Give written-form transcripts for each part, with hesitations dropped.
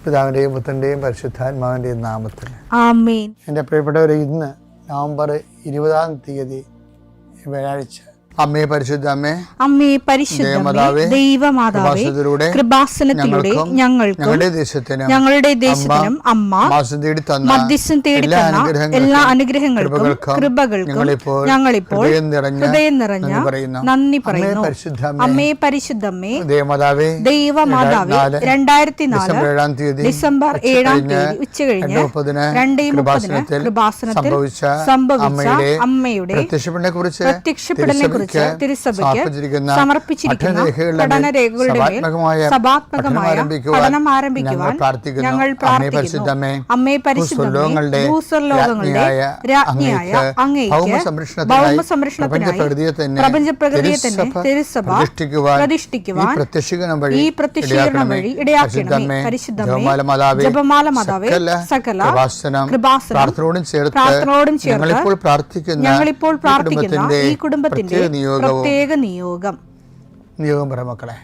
പിതാവിൻ്റെയും പുത്രൻ്റെയും പരിശുദ്ധാത്മാവിൻ്റെയും നാമത്തിൽ ആമേൻ. എൻ്റെ പ്രിയപ്പെട്ടവരെ, ഇന്ന് നവംബർ 20 വ്യാഴാഴ്ച. അമ്മേ പരിശുദ്ധ അമ്മേ, അമ്മേ പരിശുദ്ധ ദൈവമാതാവേ, കൃപാസനത്തിലൂടെ ഞങ്ങൾക്കും ഞങ്ങളുടെ ദേശത്തിനും അമ്മ മധ്യസ്ഥം തേടി തന്ന എല്ലാ അനുഗ്രഹങ്ങൾക്കും കൃപകൾക്കും ഞങ്ങളിപ്പോൾ ഹൃദയം നിറഞ്ഞ നന്ദി പറയുന്നു. അമ്മേ പരിശുദ്ധമ്മേ ദൈവമാതാവേ, 2004 ഡിസംബർ 7 ഉച്ചകഴിഞ്ഞ് 2:30 കൃപാസനത്തിൽ സംഭവിച്ച അമ്മയുടെ പ്രത്യക്ഷപ്പെടലിനെ കുറിച്ച് തിരുസഭയ്ക്ക് സമർപ്പിച്ചിരിക്കുന്ന പഠനരേഖകളുടെ മേൽ സഭാത്മകമായ പഠനം ആരംഭിക്കുവാൻ ഞങ്ങൾ പ്രാർത്ഥിക്കുന്നു. അമ്മേ പരിശുദ്ധമേ, ഭൂസ്വർലോകങ്ങളുടെ രാജ്ഞിയായ അങ്ങേയ്ക്ക് ഭൗമസംരക്ഷണത്തിനായി പ്രപഞ്ചപ്രകൃതിയെ തന്നെ തിരുസഭ പ്രതിഷ്ഠിക്കുവാൻ ഈ പ്രത്യക്ഷീകരണം വഴി ഇടയാക്കണമേ. പരിശുദ്ധമേ, ജപമാല മാതാവേ, സകല കൃപാസനം പ്രാർത്ഥനയോടും ചേർത്ത് ഞങ്ങളിപ്പോൾ പ്രാർത്ഥിക്കുന്ന ഈ കുടുംബത്തിന്റെ പ്രത്യേക നിയോഗം പറ മക്കളെ.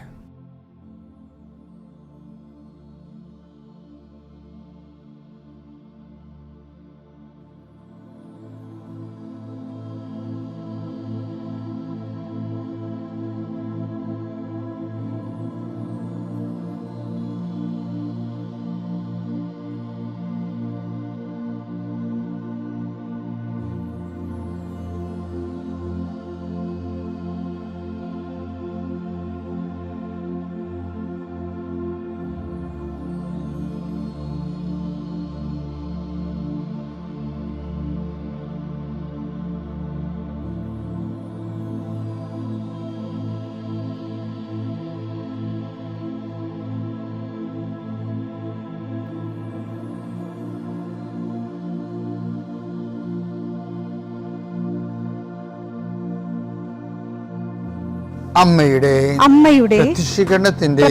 അമ്മയുടെ പ്രത്യക്ഷീകരണത്തിന്റെ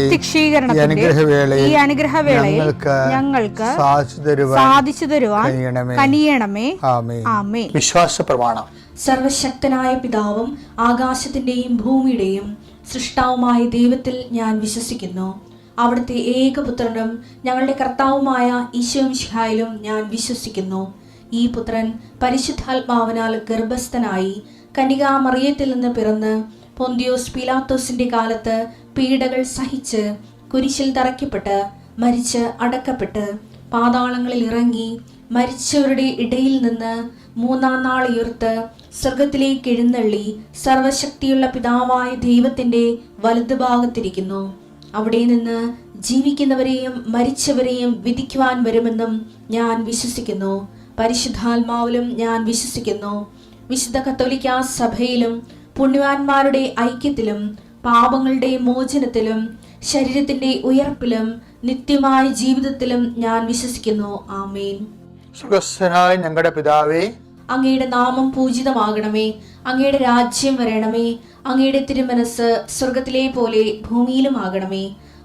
ഈ അനുഗ്രഹവേളയിൽ ഞങ്ങൾക്ക് സാധിച്ചു തരുവാൻ കനിയണമേ. ആമേൻ. വിശ്വാസ പ്രമാണം. സർവശക്തനായ പിതാവും ആകാശത്തിന്റെയും ഭൂമിയുടെയും സൃഷ്ടാവുമായ ദൈവത്തിൽ ഞാൻ വിശ്വസിക്കുന്നു. അവിടുത്തെ ഏകപുത്രനും ഞങ്ങളുടെ കർത്താവുമായ ഈശോമിശിഹായിലും ഞാൻ വിശ്വസിക്കുന്നു. ഈ പുത്രൻ പരിശുദ്ധാത്മാവിനാൽ ഗർഭസ്ഥനായി കന്യകാമറിയത്തിൽ നിന്ന് പിറന്ന് പൊന്തിയോസ് പീലാത്തോസിന്റെ കാലത്ത് പീഡകൾ സഹിച്ച് കുരിശിൽ തറയ്ക്കപ്പെട്ട് മരിച്ച് അടക്കപ്പെട്ട് പാതാളങ്ങളിൽ ഇറങ്ങി മരിച്ചവരുടെ ഇടയിൽ നിന്ന് 3-ാം നാൾ ഉയർത്ത് സ്വർഗത്തിലേക്ക് എഴുന്നള്ളി സർവശക്തിയുള്ള പിതാവായ ദൈവത്തിന്റെ വലതുഭാഗത്തിരിക്കുന്നു. അവിടെ നിന്ന് ജീവിക്കുന്നവരെയും മരിച്ചവരെയും വിധിക്കുവാൻ വരുമെന്നും ഞാൻ വിശ്വസിക്കുന്നു. പരിശുദ്ധാത്മാവിലും ഞാൻ വിശ്വസിക്കുന്നു. വിശുദ്ധ കത്തോലിക്കാ സഭയിലും പുണ്യവാന്മാരുടെ ഐക്യത്തിലും പാപങ്ങളുടെ മോചനത്തിലും ശരീരത്തിന്റെ ഉയർപ്പിലും നിത്യമായ ജീവിതത്തിലും ഞാൻ വിശ്വസിക്കുന്നു. ആമേൻ. സ്വർഗ്ഗസ്ഥനായ ഞങ്ങളുടെ പിതാവേ, അങ്ങയുടെ നാമം പൂജിതമാകണമേ. അങ്ങയുടെ രാജ്യം വരണമേ. അങ്ങയുടെ തിരുമനസ് സ്വർഗത്തിലെ പോലെ ഭൂമിയിലും ആകണമേ.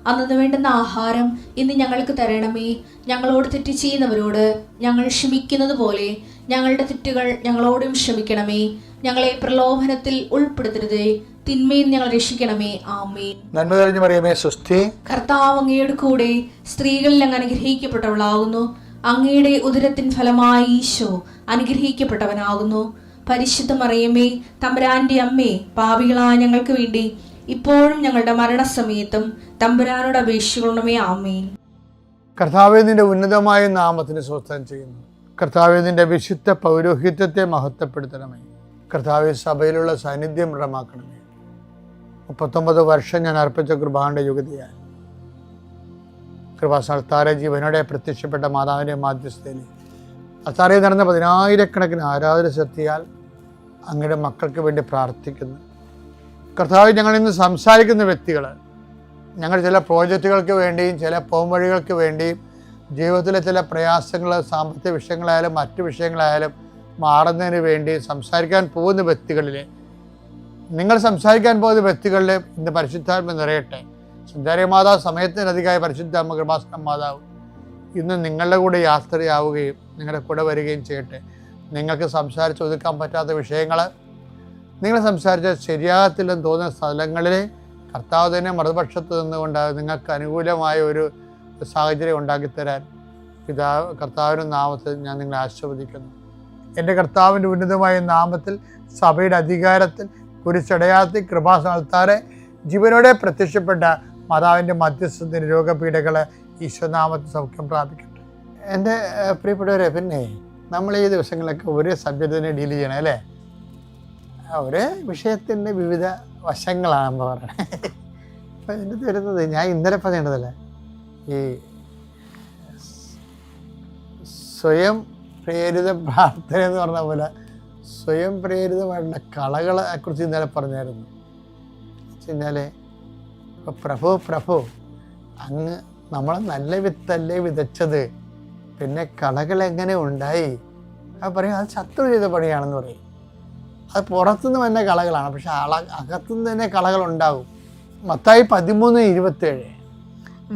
അന്നു വേണ്ടുന്ന ആഹാരം ഇന്ന് ഞങ്ങൾക്ക് തരണമേ. ഞങ്ങളോട് തെറ്റ് ചെയ്യുന്നവരോട് ഞങ്ങൾ ക്ഷമിക്കുന്നത് പോലെ ഞങ്ങളുടെ തെറ്റുകൾ ഞങ്ങളോടും ക്ഷമിക്കണമേ. ഞങ്ങളെ പ്രലോഭനത്തിൽ ഉൾപ്പെടുത്തരുതേ, തിന്മയിൽ ഞങ്ങൾ രക്ഷിക്കണമേ. ആമേൻ. നന്മ നിറഞ്ഞ മറിയമേ, സ്വസ്തി. കർത്താവ് അങ്ങയുടെ കൂടെ സ്ത്രീകളിൽ അങ്ങ് അനുഗ്രഹിക്കപ്പെട്ടവളാകുന്നു. അങ്ങയുടെ ഉദരത്തിൻ ഫലമായി ഈശോ അനുഗ്രഹിക്കപ്പെട്ടവനാകുന്നു. പരിശുദ്ധ മറിയമേ, തമ്പുരാന്റെ അമ്മേ, പാപികളായ ഞങ്ങൾക്ക് വേണ്ടി ഇപ്പോഴും ഞങ്ങളുടെ മരണസമയത്തും തമ്പുരാനോട് അപേക്ഷിക്കണമേ. ആമേൻ. കർത്താവേ, നിന്റെ ഉന്നതമായ നാമത്തിന് സ്വസ്ഥം ചെയ്യുന്നു. കർത്താവേ, നിന്റെ വിശുദ്ധ പൗരോഹിത്യത്തെ മഹത്വപ്പെടുത്തണമേ. കർത്താവേ, സഭയിലുള്ള സാന്നിധ്യം ദൃഢമാക്കണമേ. 39 വർഷം ഞാൻ അർപ്പിച്ച കൃപാന്റെ യുഗതിയായി കൃപാസ്ഥാന ജീവനോടെ പ്രത്യക്ഷപ്പെട്ട മാതാവിൻ്റെ മാധ്യസ്ഥയിൽ അത്താറയിൽ നടന്ന 10,000-കണക്കിന് ആരാധന ശക്തിയാൽ അങ്ങയുടെ മക്കൾക്ക് വേണ്ടി പ്രാർത്ഥിക്കുന്നു. കർത്താവ്, ഞങ്ങൾ ഇന്ന് സംസാരിക്കുന്ന വ്യക്തികൾ ഞങ്ങൾ ചില പ്രോജക്റ്റുകൾക്ക് വേണ്ടിയും ചില പോംവഴികൾക്ക് വേണ്ടിയും ജീവിതത്തിലെ ചില പ്രയാസങ്ങൾ, സാമ്പത്തിക വിഷയങ്ങളായാലും മറ്റു വിഷയങ്ങളായാലും മാറുന്നതിന് വേണ്ടി സംസാരിക്കാൻ പോകുന്ന വ്യക്തികളിൽ, നിങ്ങൾ സംസാരിക്കാൻ പോകുന്ന വ്യക്തികളിൽ ഇന്ന് പരിശുദ്ധാത്മ നിറയട്ടെ. സുന്ദരി മാതാവ് സമയത്തിനധികമായ പരിശുദ്ധ അമ്മ കൃപാസന മാതാവ് ഇന്ന് നിങ്ങളുടെ കൂടെ യാത്രയാവുകയും നിങ്ങളുടെ കൂടെ വരികയും ചെയ്യട്ടെ. നിങ്ങൾക്ക് സംസാരിച്ച് ഒതുക്കാൻ പറ്റാത്ത വിഷയങ്ങൾ, നിങ്ങൾ സംസാരിച്ചാൽ ശരിയാകത്തില്ലെന്ന് തോന്നുന്ന സ്ഥലങ്ങളിൽ കർത്താവ് തന്നെ മറുപക്ഷത്ത് നിന്നുകൊണ്ട് നിങ്ങൾക്ക് അനുകൂലമായ ഒരു സാഹചര്യം ഉണ്ടാക്കിത്തരാൻ കർത്താവിൻ്റെ നാമത്തിൽ ഞാൻ നിങ്ങളെ ആശീർവദിക്കുന്നു. എൻ്റെ കർത്താവിൻ്റെ ഉന്നതമായ നാമത്തിൽ സഭയുടെ അധികാരത്തിൽ കുരിശടയാളത്തിൽ കൃപാസനത്താറെ ജീവനോടെ പ്രത്യക്ഷപ്പെട്ട മാതാവിൻ്റെ മധ്യസ്ഥത്തിന് രോഗപീഠകളെ ഈശ്വരനാമത്തിൽ സൗഖ്യം പ്രാപിക്കട്ടെ. എൻ്റെ പ്രിയപ്പെട്ടവരെ, പിന്നെ നമ്മൾ ഈ ദിവസങ്ങളൊക്കെ ഒരേ സബ്ജക്റ്റ് തന്നെ ഡീൽ ചെയ്യണം അല്ലേ? ഒരേ വിഷയത്തിൻ്റെ വിവിധ വശങ്ങളാണ് നമ്മൾ പറയണത്. അപ്പം എൻ്റെ വരുന്നത് ഞാൻ ഇന്നലെ പറഞ്ഞതല്ലേ, ഈ സ്വയം പ്രേരിത പ്രാർത്ഥന എന്ന് പറഞ്ഞ പോലെ സ്വയം പ്രേരിതമായിട്ടുള്ള കളകളെ കുറിച്ച് ഇന്നലെ പറഞ്ഞായിരുന്നു. വെച്ച് കഴിഞ്ഞാൽ ഇപ്പോൾ പ്രഭു അങ്ങ് നമ്മൾ നല്ല വിത്തല്ലേ വിതച്ചത്, പിന്നെ കളകൾ എങ്ങനെ ഉണ്ടായി? അത് പറയും അത് ശത്രു ചെയ്ത പണിയാണെന്ന് പറയും. അത് പുറത്തുനിന്ന് തന്നെ കളകളാണ്, പക്ഷെ അകത്തുനിന്ന് തന്നെ കളകൾ ഉണ്ടാകും. മത്തായി 13:27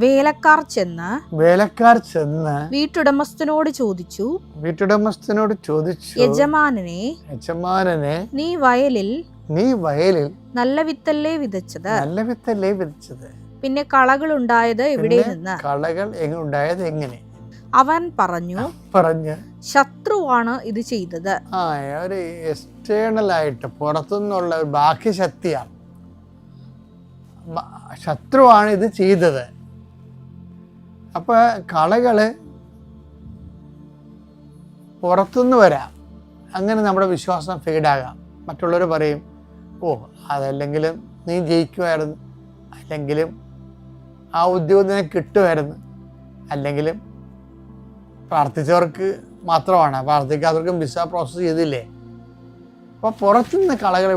വേലക്കാർ ചെന്ന് വീട്ടുടമസ്ഥനോട് ചോദിച്ചു യജമാനനെ നീ വയലിൽ നല്ല വിത്തല്ലേ വിതച്ചത്, പിന്നെ കളകൾ ഉണ്ടായത് എവിടെ നിന്ന്? കളകൾ ഉണ്ടായത് എങ്ങനെ? അവൻ പറഞ്ഞു ശത്രുവാണ് ഇത് ചെയ്തത്. ഒരു എക്സ്റ്റേണൽ ആയിട്ട് പുറത്തുനിന്നുള്ള ഒരു ബാഹ്യ ശക്തിയാണ്, ശത്രുവാണ് ഇത് ചെയ്തത്. അപ്പോൾ കളകൾ പുറത്തുനിന്ന് വരാം, അങ്ങനെ നമ്മുടെ വിശ്വാസം ഫെയ്ഡാകാം. മറ്റുള്ളവർ പറയും ഓ അതല്ലെങ്കിലും നീ ജയിക്കുമായിരുന്നു, അല്ലെങ്കിലും ആ ഉദ്യോഗത്തിനെ കിട്ടുമായിരുന്നു, അല്ലെങ്കിലും പ്രാർത്ഥിച്ചവർക്ക് മാത്രമാണ്, പ്രാർത്ഥിക്കാത്തവർക്കും വിസ പ്രോസസ്സ് ചെയ്തില്ലേ. അപ്പോൾ പുറത്തുനിന്ന് കളകൾ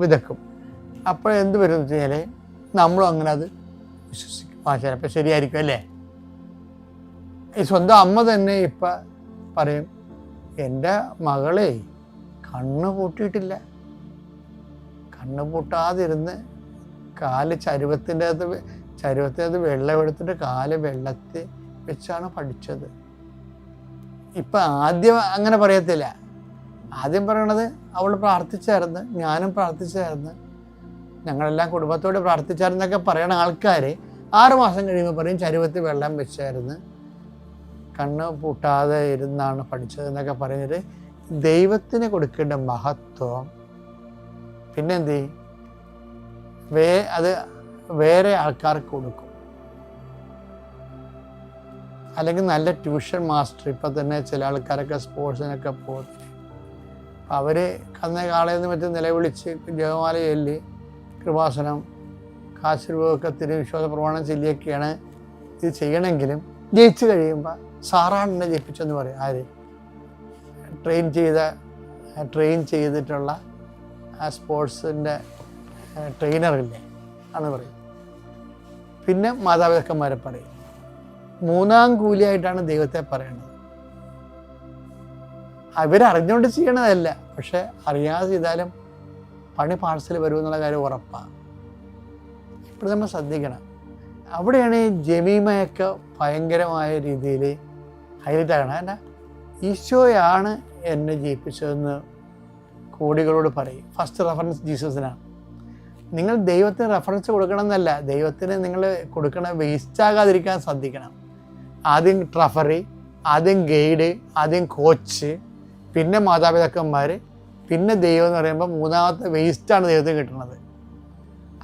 വിതക്കും. അപ്പോൾ എന്ത് വരും എന്ന് വെച്ച് കഴിഞ്ഞാൽ നമ്മളും അങ്ങനെ അത് വിശ്വസിക്കും. ചിലപ്പോൾ ശരിയായിരിക്കും അല്ലേ? ഈ സ്വന്തം അമ്മ തന്നെ ഇപ്പം പറയും എൻ്റെ മകളെ കണ്ണ് പൂട്ടിയിട്ടില്ല, കണ്ണ് പൂട്ടാതിരുന്ന് കാല് ചരുവത്തിൻ്റെ അകത്ത് വെള്ളം എടുത്തിട്ട് കാല് വെള്ളത്തിൽ വെച്ചാണ് പഠിച്ചത്. ഇപ്പം ആദ്യം അങ്ങനെ പറയത്തില്ല. ആദ്യം പറയണത് അവൾ പ്രാർത്ഥിച്ചായിരുന്നു, ഞാനും പ്രാർത്ഥിച്ചായിരുന്നു, ഞങ്ങളെല്ലാം കുടുംബത്തോട് പ്രാർത്ഥിച്ചായിരുന്നൊക്കെ പറയണ ആൾക്കാർ 6 മാസം കഴിയുമ്പോൾ പറയും ചരുവത്തിൽ വെള്ളം വെച്ചായിരുന്നു, കണ്ണ് പൂട്ടാതെ ഇരുന്നാണ് പഠിച്ചത് എന്നൊക്കെ പറഞ്ഞിട്ട് ദൈവത്തിന് കൊടുക്കേണ്ട മഹത്വം പിന്നെ എന്ത് ചെയ്യും? അത് വേറെ ആൾക്കാർക്ക് കൊടുക്കും. അല്ലെങ്കിൽ നല്ല ട്യൂഷൻ മാസ്റ്റർ, ഇപ്പം തന്നെ ചില ആൾക്കാരൊക്കെ സ്പോർട്സിനൊക്കെ പോകുന്നു, അവർ കന്നകാളയെന്ന് മറ്റും നിലവിളിച്ച് ജപമാല ചൊല്ലി കൃപാസനം കാശുരൂപമൊക്കെ വിശ്വാസ പ്രമാണം ചൊല്ലിയൊക്കെയാണ് ഇത് ചെയ്യണമെങ്കിലും ജയിച്ചു കഴിയുമ്പോൾ സാറാണെന്നെ ജയിപ്പിച്ചെന്ന് പറയും. ആര്? ട്രെയിൻ ചെയ്തിട്ടുള്ള ആ സ്പോർട്സിൻ്റെ ട്രെയിനറില്ലേ ആണ് പറയും. പിന്നെ മാതാപിതാക്കന്മാരെ പറയും. 3ാം കൂലിയായിട്ടാണ് ദൈവത്തെ പറയേണ്ടത്. അവരറിഞ്ഞുകൊണ്ട് ചെയ്യണതല്ല, പക്ഷെ അറിയാതെ ചെയ്താലും പണി പാഴ്സൽ വരുമെന്നുള്ള കാര്യം ഉറപ്പാണ്. ഇപ്പോൾ നമ്മൾ ശ്രദ്ധിക്കണം. അവിടെയാണ് ഈ ജമീമയൊക്കെ ഭയങ്കരമായ രീതിയിൽ ഹൈലൈറ്റ് ആകണം. എന്നാ ഈശോയാണ് എന്നെ ജയിപ്പിച്ചതെന്ന് കോടികളോട് പറയും. ഫസ്റ്റ് റെഫറൻസ് ജീസസിനാണ്. നിങ്ങൾ ദൈവത്തിന് റെഫറൻസ് കൊടുക്കണം എന്നല്ല, ദൈവത്തിന് നിങ്ങൾ കൊടുക്കണ വേസ്റ്റ് ആകാതിരിക്കാൻ ശ്രദ്ധിക്കണം. ആദ്യം ട്രഫറി, ആദ്യം ഗൈഡ്, ആദ്യം കോച്ച്, പിന്നെ മാതാപിതാക്കന്മാർ, പിന്നെ ദൈവം എന്ന് പറയുമ്പോൾ 3ാമത്തെ വേസ്റ്റാണ് ദൈവത്തിന് കിട്ടുന്നത്.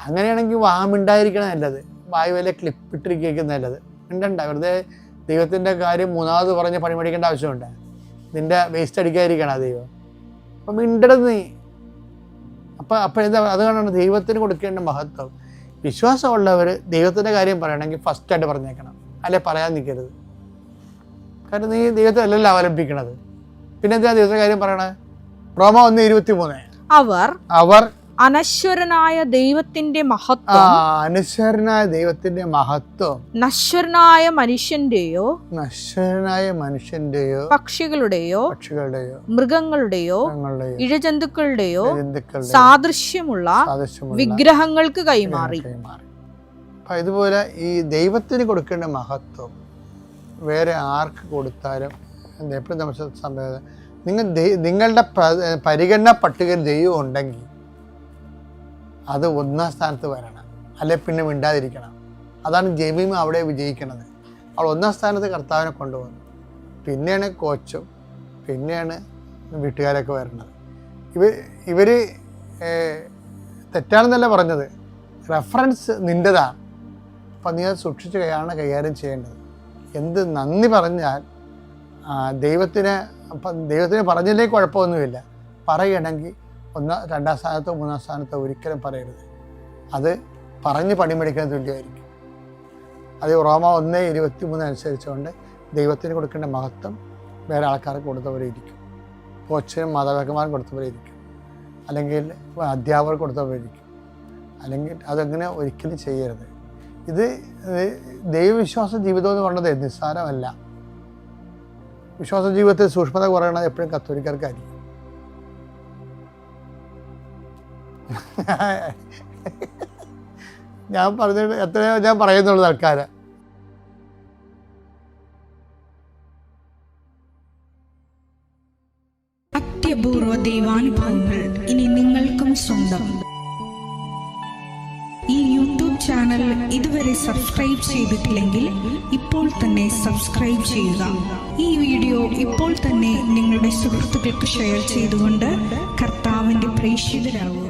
അങ്ങനെയാണെങ്കിൽ മിണ്ടായിരിക്കണം നല്ലത്, വായു വല്ല ക്ലിപ്പിട്ടിരിക്കുന്ന നല്ലത്. മിണ്ടണ്ട, വെറുതെ ദൈവത്തിൻ്റെ കാര്യം 3ാമത് പറഞ്ഞ് പണി മേടിക്കേണ്ട ആവശ്യമുണ്ട്. നിൻ്റെ വേസ്റ്റ് അടിക്കാതിരിക്കണം ദൈവം. അപ്പം മിണ്ടരുത് നീ. അപ്പം എന്താ? അതുകൊണ്ടാണ് ദൈവത്തിന് കൊടുക്കേണ്ട മഹത്വം. വിശ്വാസമുള്ളവർ ദൈവത്തിൻ്റെ കാര്യം പറയണമെങ്കിൽ ഫസ്റ്റായിട്ട് പറഞ്ഞേക്കണം, അല്ലെ പറയാൻ നിൽക്കരുത്. കാരണം നീ ദൈവത്തെ അല്ലല്ലോ അവലംബിക്കണത്, പിന്നെ എന്താ ദൈവത്തിന്റെ കാര്യം പറയണത്? റോമ 1:23 അവർ അനശ്വരനായ ദൈവത്തിന്റെ മഹത്വം നശ്വരനായ മനുഷ്യന്റെയോ പക്ഷികളുടെയോ മൃഗങ്ങളുടെയോ ഇഴജന്തുക്കളുടെയോ സാദൃശ്യമുള്ള വിഗ്രഹങ്ങൾക്ക് കൈമാറി. ഇതുപോലെ ഈ ദൈവത്തിന് കൊടുക്കേണ്ട മഹത്വം വേറെ ആർക്ക് കൊടുത്താലും എപ്പോഴും നമ്മൾ സംഭവം, നിങ്ങളുടെ പരിഗണന പട്ടികയിൽ ദൈവം ഉണ്ടെങ്കിൽ അത് 1ാം സ്ഥാനത്ത് വരണം, അല്ലെ പിന്നെ മിണ്ടാതിരിക്കണം. അതാണ് ജെമീമ അവിടെ വിജയിക്കുന്നത്. അവൾ 1-ാം സ്ഥാനത്ത് കർത്താവിനെ കൊണ്ടുവന്നു. പിന്നെയാണ് കോച്ചും പിന്നെയാണ് വീട്ടുകാരൊക്കെ വരുന്നത്. ഇവർ തെറ്റാണെന്നല്ല പറഞ്ഞത്, റെഫറൻസ് നിൻ്റെതാണ്. അപ്പം നീ അത് സൂക്ഷിച്ച് കൈകാര്യം ചെയ്യേണ്ടത്. എന്ത് നന്ദി പറഞ്ഞാൽ ദൈവത്തിന് പറഞ്ഞില്ലേ കുഴപ്പമൊന്നുമില്ല. പറയണമെങ്കിൽ 2-ാം സ്ഥാനത്തോ 3-ാം സ്ഥാനത്തോ ഒരിക്കലും പറയരുത്. അത് പറഞ്ഞ് പണിമെടുക്കാൻ തുല്യമായിരിക്കും. അത് റോമ 1:23 അനുസരിച്ചുകൊണ്ട് ദൈവത്തിന് കൊടുക്കേണ്ട മഹത്വം വേറെ ആൾക്കാർക്ക് കൊടുത്തവരെ ഇരിക്കും. കോച്ചിനും മാതാപിതാക്കന്മാരും കൊടുത്തവരെ ഇരിക്കും, അല്ലെങ്കിൽ അധ്യാപകർക്ക് കൊടുത്തവരെ ഇരിക്കും. അല്ലെങ്കിൽ അതങ്ങനെ ഒരിക്കലും ചെയ്യരുത്. ഇത് ദൈവവിശ്വാസ ജീവിതം എന്ന് പറയുന്നത് നിസ്സാരമല്ല. വിശ്വാസ ജീവിതത്തിൽ സൂക്ഷ്മത കുറയണത് എപ്പോഴും കത്തോലിക്കർക്കായിരിക്കും. ഞാൻ പറഞ്ഞിട്ട് എത്രയോ ഞാൻ പറയുന്നുള്ളത് ആൾക്കാരെ. അത്യപൂർവ ദൈവാനുഭവങ്ങൾ ഇനി നിങ്ങൾക്കും സ്വന്തം. ഈ യൂട്യൂബ് ചാനൽ ഇതുവരെ സബ്സ്ക്രൈബ് ചെയ്തിട്ടില്ലെങ്കിൽ ഇപ്പോൾ തന്നെ സബ്സ്ക്രൈബ് ചെയ്യുക. ഈ വീഡിയോ ഇപ്പോൾ തന്നെ നിങ്ങളുടെ സുഹൃത്തുക്കൾക്ക് ഷെയർ ചെയ്തുകൊണ്ട് കർത്താവിൻ്റെ പ്രേക്ഷിതരാകുക.